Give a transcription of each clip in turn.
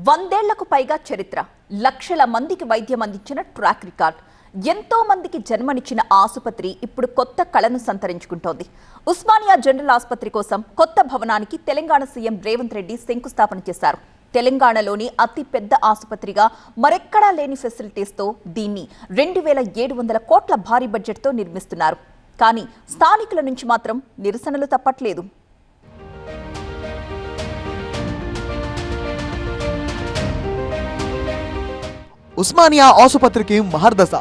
100 పైగా చరిత్ర, లక్షల మందికి వైద్యం అందించిన ట్రాక్ రికార్డ్, ఎంతో మందికి జన్మనిచ్చిన ఆసుపత్రి ఇప్పుడు కొత్త కళను సంతరించుకుంటోంది. ఉస్మానియా జనరల్ ఆసుపత్రి కోసం కొత్త భవనానికి తెలంగాణ సీఎం రేవంత్ రెడ్డి శంకుస్థాపన చేశారు. తెలంగాణలోని అతి పెద్ద ఆసుపత్రిగా మరెక్కడా లేని ఫెసిలిటీస్తో దీన్ని 2700 కోట్ల భారీ బడ్జెట్తో నిర్మిస్తున్నారు. కానీ స్థానికుల నుంచి మాత్రం నిరసనలు తప్పట్లేదు. ఉస్మానియా ఆసుపత్రికి మహర్దశ.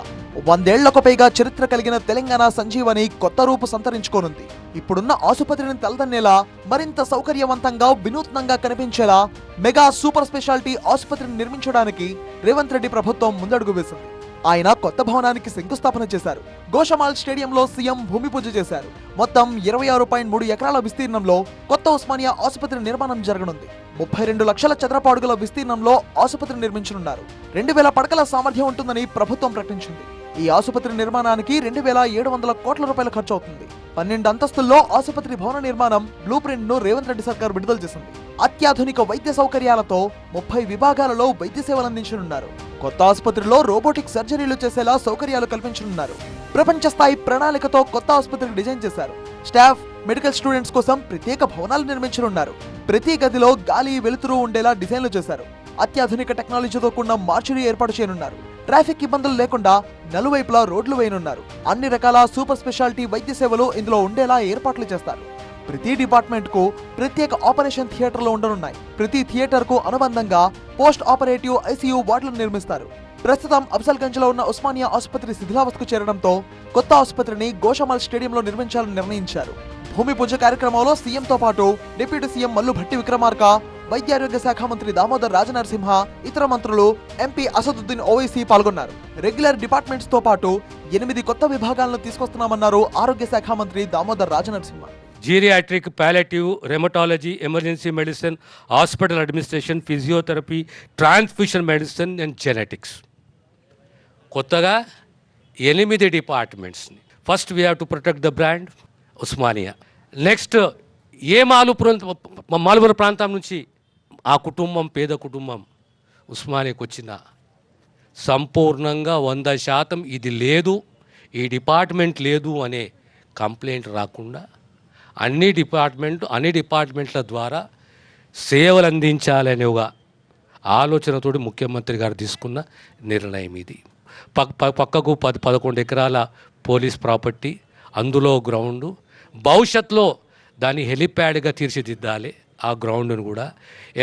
100 ఏళ్లకు పైగా చరిత్ర కలిగిన తెలంగాణ సంజీవని కొత్త రూపు సంతరించుకోనుంది. ఇప్పుడున్న ఆసుపత్రిని తలదన్నేలా, మరింత సౌకర్యవంతంగా, వినూత్నంగా కనిపించేలా మెగా సూపర్ స్పెషాలిటీ ఆసుపత్రిని నిర్మించడానికి రేవంత్ రెడ్డి ప్రభుత్వం ముందడుగు వేసింది. ఆయన కొత్త భవనానికి శంకుస్థాపన చేశారు. గోషమాల్ స్టేడియంలో సీఎం భూమి పూజ చేశారు. మొత్తం 26.3 ఎకరాల విస్తీర్ణంలో కొత్త ఉస్మానియా ఆసుపత్రి నిర్మాణం జరగనుంది. 32 లక్షల చదరపు అడుగుల విస్తీర్ణంలో ఆసుపత్రి నిర్మించనున్నారు. 2000 పడకల సామర్థ్యం ఉంటుందని ప్రభుత్వం ప్రకటించింది. ఈ ఆసుపత్రి నిర్మాణానికి 2700 కోట్ల రూపాయలు ఖర్చు అవుతుంది. 12 అంతస్తుల్లో ఆసుపత్రి భవన నిర్మాణం బ్లూ ప్రింట్ ను రేవంత్ రెడ్డి సర్కార్ విడుదల చేసింది. అత్యాధునిక వైద్య సౌకర్యాలతో 30 విభాగాలలో వైద్య సేవలు అందించనున్నారు. కొత్త ఆసుపత్రిలో రోబోటిక్ సర్జరీలు చేసేలా సౌకర్యాలు కల్పించనున్నారు. ప్రపంచ స్థాయి ప్రణాళికతో కొత్త ఆసుపత్రిని డిజైన్ చేశారు. స్టాఫ్, మెడికల్ స్టూడెంట్స్ కోసం ప్రత్యేక భవనాలు నిర్మించనున్నారు. ప్రతి గదిలో గాలి, వెలుతురు ఉండేలా డిజైన్లు చేశారు. అత్యాధునిక టెక్నాలజీతో కూడిన మార్చురీ ఏర్పాటు చేయనున్నారు. ట్రాఫిక్ ఇబ్బందులు లేకుండా నలువైపులా రోడ్లు వేయనున్నారు. అన్ని రకాల సూపర్ స్పెషాలిటీ వైద్య సేవలు ఇందులో ఉండేలా ఏర్పాట్లు చేస్తారు. ప్రతి డిపార్ట్మెంట్ కు ప్రత్యేక ఆపరేషన్ థియేటర్లు ఉండనున్నాయి. ప్రతి థియేటర్ కు అనుబంధంగా పోస్ట్ ఆపరేటివ్ ఐసీయూ వార్డులను నిర్మిస్తారు. ప్రస్తుతం అఫ్జల్గంజ్ లో ఉన్న ఉస్మానియా ఆసుపత్రి శిథిలావస్థకు చేరడంతో కొత్త ఆసుపత్రిని గోషమాల్ స్టేడియంలో నిర్మించాలని నిర్ణయించారు. భూమి పూజ కార్యక్రమంలో సీఎంతో పాటు డిప్యూటీ సీఎం మల్లు భట్టి విక్రమార్క, వైద్యారోగ్య శాఖ మంత్రి దామోదర్ రాజనరసింహ, ఇతర మంత్రులు, ఎంపీ అసదుద్దీన్ ఓవైసీ పాల్గొన్నారు. రెగ్యులర్ డిపార్ట్మెంట్స్ తో పాటు 8 కొత్త విభాగాలను తీసుకొస్తున్నామన్నారు ఆరోగ్య శాఖ మంత్రి Damodar Rajanarasimha. Geriatric, palliative, rheumatology, emergency medicine, hospital administration, physiotherapy, transfusion medicine and genetics. కొత్తగా 8 డిపార్ట్మెంట్స్ని. First we have to protect the brand Osmania. Next Malupura ప్రాంతం నుంచి ఆ కుటుంబం, పేద కుటుంబం ఉస్మానియాకి వచ్చిన సంపూర్ణంగా 100% ఇది లేదు, ఈ డిపార్ట్మెంట్ లేదు అనే కంప్లైంట్ రాకుండా అన్ని డిపార్ట్మెంట్ల ద్వారా సేవలు అందించాలనే ఒక ఆలోచనతోటి ముఖ్యమంత్రి గారు తీసుకున్న నిర్ణయం ఇది. పక్కకు 11 ఎకరాల పోలీస్ ప్రాపర్టీ, అందులో గ్రౌండు, భవిష్యత్తులో దాన్ని హెలిప్యాడ్గా తీర్చిదిద్దాలి. ఆ గ్రౌండ్ను కూడా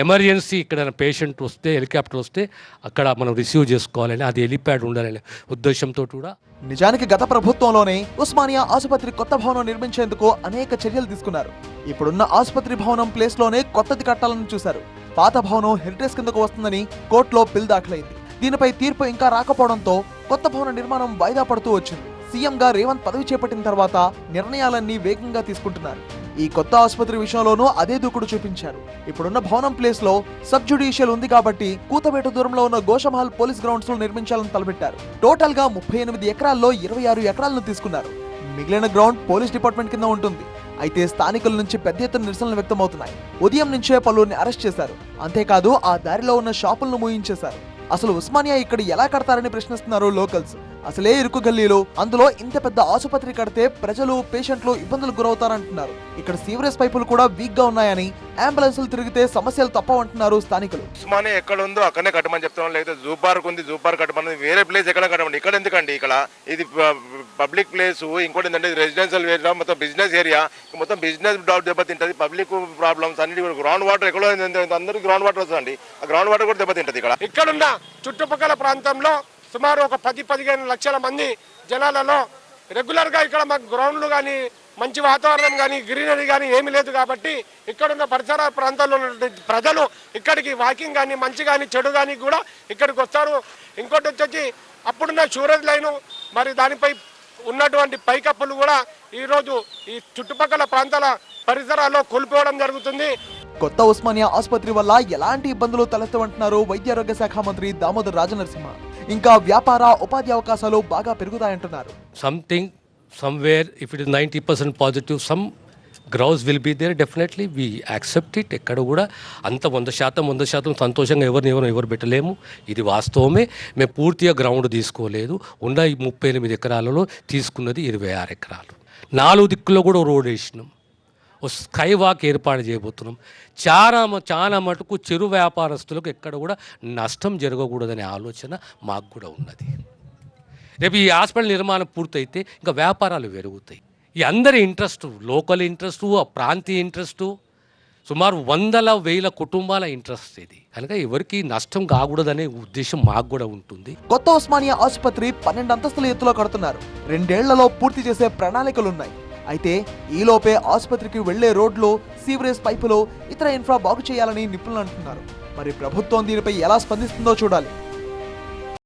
ఎమర్జెన్సీ ఇక్కడ పేషెంట్ వస్తే, హెలికాప్టర్ వస్తే అక్కడ మనం రిసీవ్ చేసుకోవాలని, అది హెలిప్యాడ్ ఉండాలనే ఉద్దేశంతో కూడా. నిజానికి గత ప్రభుత్వంలోనే ఉస్మానియా ఆసుపత్రి కొత్త భవనం నిర్మించేందుకు అనేక చర్యలు తీసుకున్నారు. ఇప్పుడున్న ఆసుపత్రి భవనం ప్లేస్ లోనే కొత్తది కట్టాలని చూశారు. పాత భవనం హెరిటేజ్ కిందకు వస్తుందని కోర్టులో బిల్ దాఖలైంది. దీనిపై తీర్పు ఇంకా రాకపోవడంతో కొత్త భవన నిర్మాణం వాయిదా పడుతూ వచ్చింది. సీఎంగా రేవంత్ పదవి చేపట్టిన తర్వాత నిర్ణయాలన్నీ వేగంగా తీసుకుంటున్నారు. ఈ కొత్త ఆసుపత్రి విషయంలోనూ అదే దూకుడు చూపించారు. ఇప్పుడున్న భవనం ప్లేస్ లో సబ్ జ్యుడిషియల్ ఉంది కాబట్టి కూతవేట దూరంలో ఉన్న గోషమహల్ పోలీస్ గ్రౌండ్స్ లో నిర్మించాలని తలపెట్టారు. టోటల్ గా 38 ఎకరాల్లో 26 ఎకరాలను తీసుకున్నారు. మిగిలిన గ్రౌండ్ పోలీస్ డిపార్ట్మెంట్ కింద ఉంటుంది. అయితే స్థానికుల నుంచి పెద్ద ఎత్తున నిరసనలు వ్యక్తమవుతున్నాయి. ఉదయం నుంచే పలువురిని అరెస్ట్ చేశారు. అంతేకాదు ఆ దారిలో ఉన్న షాపులను మూయించేశారు. అసలు ఉస్మానియా ఇక్కడ ఎలా కడతారని ప్రశ్నిస్తున్నారు లోకల్స్. అసలే ఇరుకు గల్లీలో, అందులో ఇంత పెద్ద ఆసుపత్రి కడితే ప్రజలు, పేషెంట్లు ఇబ్బందులకు గురవుతారంటున్నారు. ఇక్కడ సీవరేజ్ పైపులు కూడా వీక్ గా ఉన్నాయని, అంబులెన్సులు తిరిగితే సమస్యలు తప్పవంటున్నారు స్థానికులు. ఉస్మానియా ఎక్కడ ఉందో అక్కడనే కట్టమని చెప్తున్నాం. లేకపోతే జూ పార్క్ ఉంది, జూ పార్క్ కట్టమని, వేరే ప్లేస్ ఎక్కడ కట్టమండి. ఇక్కడ ఎందుకండి? ఇక్కడ ఇది పబ్లిక్ ప్లేస్. ఇంకోటి ఏంటంటే రెసిడెన్షియల్ ఏరియా, మొత్తం బిజినెస్ ఏరియా, మొత్తం బిజినెస్ దెబ్బతింటది. పబ్లిక్ ప్రాబ్లమ్స్ అన్నిటి, గ్రౌండ్ వాటర్ ఎక్కడో అందరికీ గ్రౌండ్ వాటర్ వస్తుందండి. ఆ గ్రౌండ్ వాటర్ కూడా దెబ్బతింటది. ఇక్కడున్న చుట్టుపక్కల ప్రాంతంలో సుమారు ఒక 10-15 లక్షల మంది జనాలలో రెగ్యులర్గా ఇక్కడ మాకు గ్రౌండ్లు కానీ, మంచి వాతావరణం కానీ, గ్రీనరీ కానీ ఏమీ లేదు. కాబట్టి ఇక్కడున్న పరిసర ప్రాంతాల్లో ప్రజలు ఇక్కడికి వాకింగ్ కానీ, మంచి కానీ, చెడు కానీ కూడా ఇక్కడికి వస్తారు. ఇంకోటి వచ్చేసి అప్పుడున్న షూరేజ్ లైను, మరి దానిపై ఉన్నటువంటి పైకప్పులు కూడా ఈరోజు ఈ చుట్టుపక్కల ప్రాంతాల పరిసరాల్లో కోల్పోవడం జరుగుతుంది. కొత్త ఉస్మానియా ఆసుపత్రి వల్ల ఎలాంటి ఇబ్బందులు తలెత్తవంటున్నారు వైద్యారోగ్య శాఖ మంత్రి దామోదర్ రాజనరసింహ. ఇంకా వ్యాపార, ఉపాధి అవకాశాలు బాగా పెరుగుతాయంటున్నారు. Something somewhere if it is 90% positive, growth will be there definitely we accept it. ఎక్కడ కూడా అంత 100% సంతోషంగా ఎవరు పెట్టలేము. ఇది వాస్తవమే. మేము పూర్తిగా గ్రౌండ్ తీసుకోలేదు. ఉన్న ఈ 38 ఎకరాలలో తీసుకున్నది 26 ఎకరాలు. 4 దిక్కుల్లో కూడా రోడ్ వేసినాం. ఓ స్కై వాక్ ఏర్పాటు చేయబోతున్నాం. చాలా మటుకు చెరు వ్యాపారస్తులకు ఎక్కడ కూడా నష్టం జరగకూడదనే ఆలోచన మాకు కూడా ఉన్నది. రేపు ఈ హాస్పిటల్ నిర్మాణం పూర్తయితే ఇంకా వ్యాపారాలు పెరుగుతాయి. ఈ అందరి ఇంట్రెస్టు, లోకల్ ఇంట్రెస్టు, ఆ ప్రాంతీయ ఇంట్రెస్టు, సుమారు 100,000 కుటుంబాల ఇంట్రెస్ట్ ఇది. కనుక ఎవరికి నష్టం కాకూడదనే ఉద్దేశం మాకు కూడా ఉంటుంది. కొత్త ఉస్మానియా ఆసుపత్రి 12 అంతస్తుల ఎత్తులో కడుతున్నారు. 2 ఏళ్లలో పూర్తి చేసే ప్రణాళికలున్నాయి. అయితే ఈలోపే ఆసుపత్రికి వెళ్లే రోడ్లు, సీవరేజ్ పైపులు, ఇతర ఇన్ఫ్రా బాగు చేయాలని నిపుణులు అంటున్నారు. మరి ప్రభుత్వం దీనిపై ఎలా స్పందిస్తుందో చూడాలి.